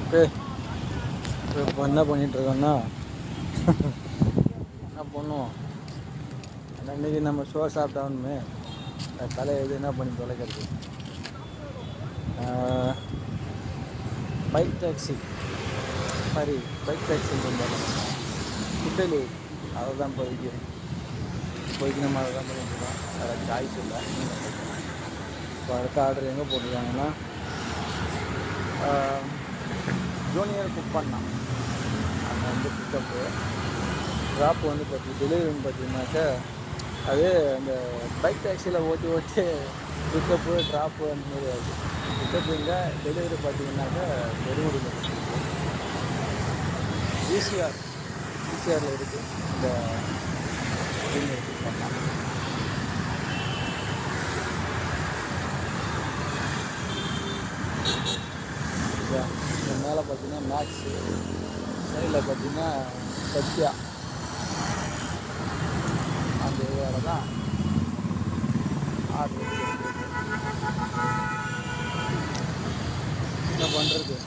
Okay. இப்போ என்ன பண்ணிகிட்ருக்கோன்னா என்ன பண்ணுவோம், அன்றைக்கி நம்ம ஷோ சாப்பிட்டாலுமே தலையை இது என்ன பண்ணி தொலைக்கிறது. பைக் டாக்ஸி பைக் டாக்ஸின்னு இருந்தாலும் ஃபுட் டெலிவரி அதை தான் இப்போதைக்கு நம்ம அதை தான் பண்ணிட்டுருக்கோம். வேறு சாய்ஸ் இல்லை. இப்போ அடுத்த ஆர்டர் எங்கே போட்டிருக்காங்கன்னா ஜூனியர் குக் பண்ணால் அங்கே வந்து பிக்கப்பு ட்ராப்பு வந்து டெலிவரின்னு பார்த்தீங்கன்னாக்கா அது அந்த பைக் டாக்ஸியில் ஓட்டி பிக்கப்பு ட்ராப்பு அந்த மாதிரி ஆகுது. பிக்கப் இல்லை, டெலிவரி பார்த்தீங்கன்னாக்கா பெருங்குடியில் ஈசிஆரில் இருக்குது இந்த ஜூனியர் குக் பண்ணால். மேலே பார்த்தீங்கன்னா மேக்ஸு, சைடில் பார்த்தீங்கன்னா சத்யா, அந்த ஏரியாவில் தான் ஆர்டர் என்ன பண்ணுறது.